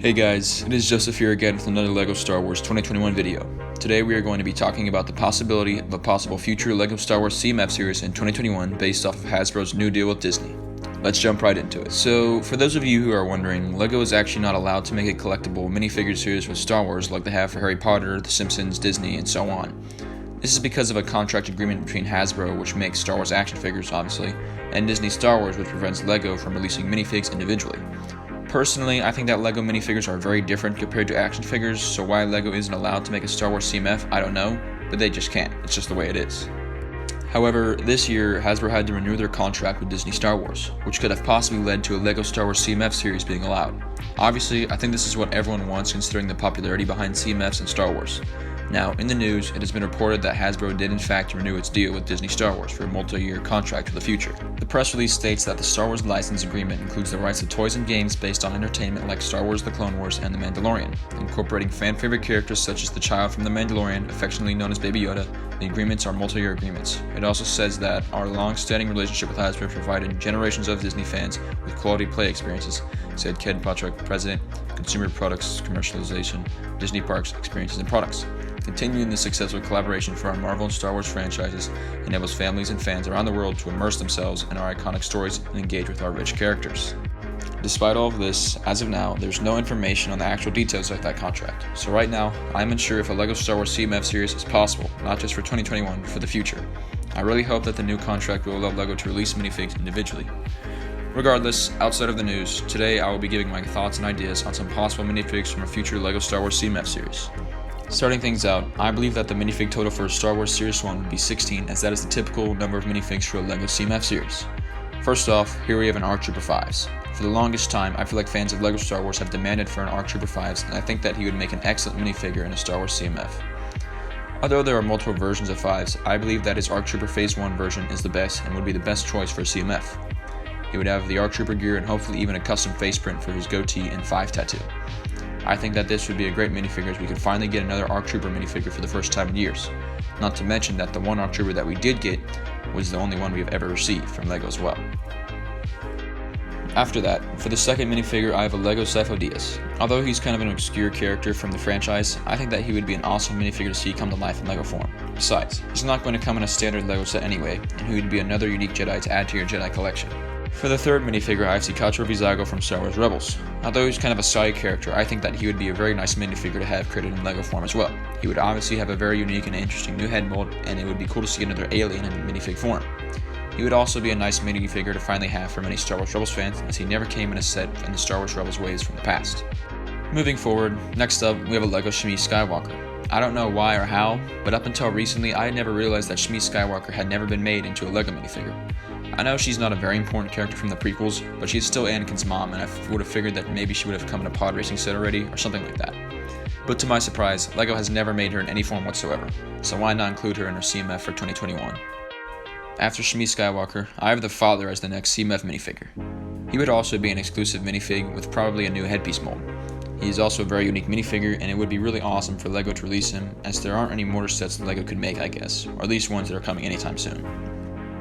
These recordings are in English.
Hey guys, it is Joseph here again with another LEGO Star Wars 2021 video. Today we are going to be talking about the possibility of a possible future LEGO Star Wars CMF series in 2021 based off of Hasbro's new deal with Disney. Let's jump right into it. So, for those of you who are wondering, LEGO is actually not allowed to make a collectible minifigure series with Star Wars like they have for Harry Potter, The Simpsons, Disney, and so on. This is because of a contract agreement between Hasbro, which makes Star Wars action figures, obviously, and Disney Star Wars, which prevents LEGO from releasing minifigs individually. Personally, I think that LEGO minifigures are very different compared to action figures, so why LEGO isn't allowed to make a Star Wars CMF, I don't know, but they just can't. It's just the way it is. However, this year, Hasbro had to renew their contract with Disney Star Wars, which could have possibly led to a LEGO Star Wars CMF series being allowed. Obviously, I think this is what everyone wants considering the popularity behind CMFs and Star Wars. Now, in the news, it has been reported that Hasbro did in fact renew its deal with Disney Star Wars for a multi-year contract for the future. The press release states that the Star Wars license agreement includes the rights to toys and games based on entertainment like Star Wars The Clone Wars and The Mandalorian, incorporating fan-favorite characters such as the child from The Mandalorian, affectionately known as Baby Yoda. The agreements are multi-year agreements. It also says that our long-standing relationship with Hasbro provided generations of Disney fans with quality play experiences, said Ken Patrick, President, Consumer Products Commercialization, Disney Parks, Experiences and Products. Continuing the successful collaboration for our Marvel and Star Wars franchises enables families and fans around the world to immerse themselves in our iconic stories and engage with our rich characters. Despite all of this, as of now, there's no information on the actual details of that contract. So right now, I'm unsure if a LEGO Star Wars CMF series is possible, not just for 2021, but for the future. I really hope that the new contract will allow LEGO to release minifigs individually. Regardless, outside of the news, today I will be giving my thoughts and ideas on some possible minifigs from a future LEGO Star Wars CMF series. Starting things out, I believe that the minifig total for Star Wars Series 1 would be 16, as that is the typical number of minifigs for a LEGO CMF series. First off, here we have an ARC Trooper 5s. For the longest time, I feel like fans of LEGO Star Wars have demanded for an ARC Trooper 5s, and I think that he would make an excellent minifigure in a Star Wars CMF. Although there are multiple versions of 5s, I believe that his ARC Trooper Phase 1 version is the best and would be the best choice for a CMF. He would have the ARC Trooper gear and hopefully even a custom face print for his goatee and 5 tattoo. I think that this would be a great minifigure as we could finally get another ARC Trooper minifigure for the first time in years. Not to mention that the one ARC Trooper that we did get was the only one we have ever received from LEGO as well. After that, for the second minifigure, I have a LEGO Sifo-Dyas. Although he's kind of an obscure character from the franchise, I think that he would be an awesome minifigure to see come to life in LEGO form. Besides, he's not going to come in a standard LEGO set anyway, and he would be another unique Jedi to add to your Jedi collection. For the third minifigure, I have Sikacho Vizago from Star Wars Rebels. Although he's kind of a side character, I think that he would be a very nice minifigure to have created in LEGO form as well. He would obviously have a very unique and interesting new head mold, and it would be cool to see another alien in minifig form. He would also be a nice minifigure to finally have for many Star Wars Rebels fans, as he never came in a set in the Star Wars Rebels ways from the past. Moving forward, next up, we have a LEGO Shmi Skywalker. I don't know why or how, but up until recently, I had never realized that Shmi Skywalker had never been made into a LEGO minifigure. I know she's not a very important character from the prequels, but she's still Anakin's mom, and I would have figured that maybe she would have come in a pod racing set already, or something like that. But to my surprise, LEGO has never made her in any form whatsoever, so why not include her in her CMF for 2021? After Shmi Skywalker, I have the father as the next CMF minifigure. He would also be an exclusive minifig with probably a new headpiece mold. He is also a very unique minifigure, and it would be really awesome for LEGO to release him, as there aren't any mortar sets that LEGO could make, I guess, or at least ones that are coming anytime soon.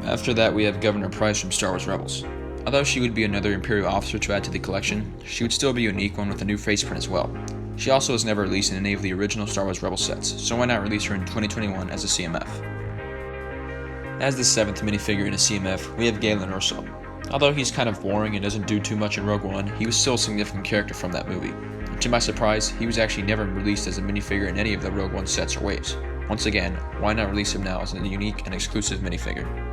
After that, we have Governor Pryce from Star Wars Rebels. Although she would be another Imperial officer to add to the collection, she would still be a unique one with a new face print as well. She also was never released in any of the original Star Wars Rebels sets, so why not release her in 2021 as a CMF? As the seventh minifigure in a CMF, we have Galen Erso. Although he's kind of boring and doesn't do too much in Rogue One, he was still a significant character from that movie. To my surprise, he was actually never released as a minifigure in any of the Rogue One sets or waves. Once again, why not release him now as a unique and exclusive minifigure?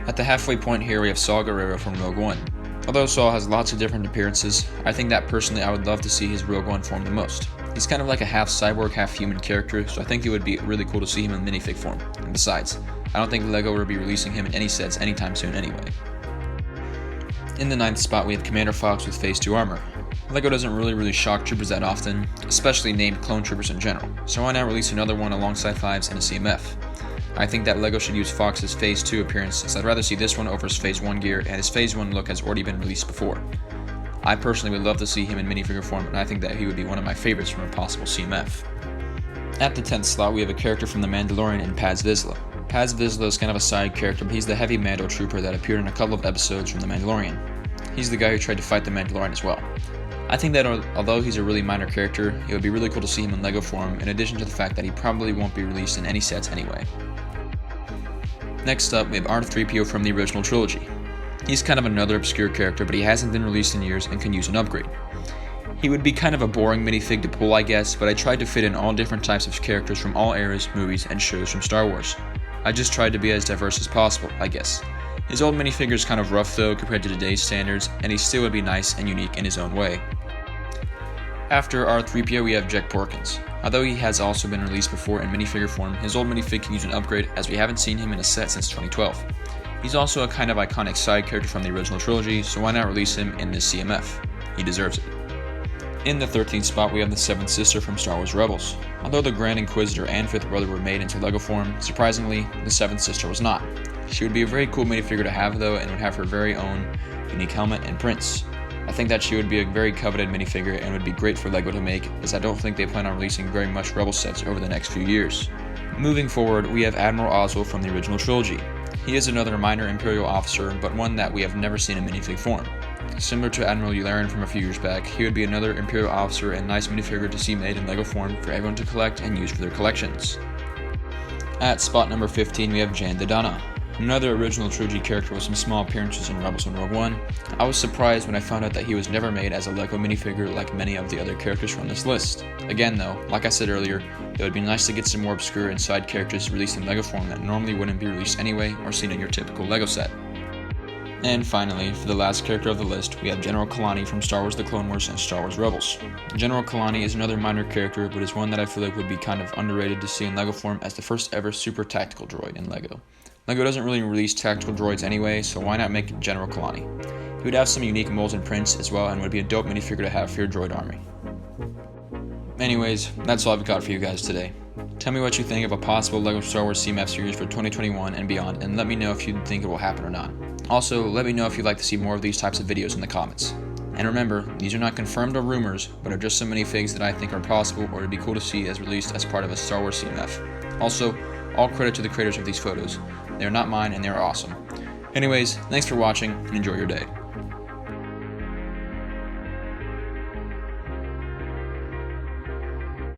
At the halfway point here, we have Saw Gerrera from Rogue One. Although Saw has lots of different appearances, I think that personally I would love to see his Rogue One form the most. He's kind of like a half cyborg, half human character, so I think it would be really cool to see him in minifig form. And besides, I don't think LEGO will be releasing him in any sets anytime soon anyway. In the ninth spot, we have Commander Fox with Phase 2 armor. LEGO doesn't really shock troopers that often, especially named clone troopers in general, so why not release another one alongside 5s in a CMF? I think that LEGO should use Fox's Phase 2 appearance, as I'd rather see this one over his Phase 1 gear, and his Phase 1 look has already been released before. I personally would love to see him in minifigure form, and I think that he would be one of my favorites from a possible CMF. At the 10th slot, we have a character from The Mandalorian in Paz Vizsla. Paz Vizsla is kind of a side character, but he's the heavy Mando trooper that appeared in a couple of episodes from The Mandalorian. He's the guy who tried to fight the Mandalorian as well. I think that although he's a really minor character, it would be really cool to see him in LEGO form, in addition to the fact that he probably won't be released in any sets anyway. Next up, we have Threepio from the original trilogy. He's kind of another obscure character, but he hasn't been released in years and can use an upgrade. He would be kind of a boring minifig to pull, I guess, but I tried to fit in all different types of characters from all eras, movies, and shows from Star Wars. I just tried to be as diverse as possible, I guess. His old minifigure is kind of rough though compared to today's standards, and he still would be nice and unique in his own way. After Threepio, we have Porkins. Although he has also been released before in minifigure form, his old minifig can use an upgrade, as we haven't seen him in a set since 2012. He's also a kind of iconic side character from the original trilogy, so why not release him in this CMF? He deserves it. In the 13th spot, we have the 7th sister from Star Wars Rebels. Although the Grand Inquisitor and 5th brother were made into LEGO form, surprisingly, the 7th sister was not. She would be a very cool minifigure to have though, and would have her very own unique helmet and prints. I think that she would be a very coveted minifigure and would be great for LEGO to make, as I don't think they plan on releasing very much Rebel sets over the next few years. Moving forward, we have Admiral Ozzel from the original trilogy. He is another minor Imperial officer, but one that we have never seen in minifig form. Similar to Admiral Yularen from a few years back, he would be another Imperial officer and nice minifigure to see made in LEGO form for everyone to collect and use for their collections. At spot number 15, we have Doe Donna, another original trilogy character with some small appearances in Rebels and Rogue One. I was surprised when I found out that he was never made as a LEGO minifigure like many of the other characters from this list. Again though, like I said earlier, it would be nice to get some more obscure and side characters released in LEGO form that normally wouldn't be released anyway or seen in your typical LEGO set. And finally, for the last character of the list, we have General Kalani from Star Wars The Clone Wars and Star Wars Rebels. General Kalani is another minor character, but is one that I feel like would be kind of underrated to see in LEGO form as the first ever super tactical droid in LEGO. LEGO doesn't really release tactical droids anyway, so why not make General Kalani? He would have some unique molds and prints as well, and would be a dope minifigure to have for your droid army. Anyways, that's all I've got for you guys today. Tell me what you think of a possible LEGO Star Wars CMF series for 2021 and beyond, and let me know if you think it will happen or not. Also, let me know if you'd like to see more of these types of videos in the comments. And remember, these are not confirmed or rumors, but are just some minifigs that I think are possible or would be cool to see as released as part of a Star Wars CMF. Also, all credit to the creators of these photos. They are not mine and they are awesome. Anyways, thanks for watching and enjoy your day.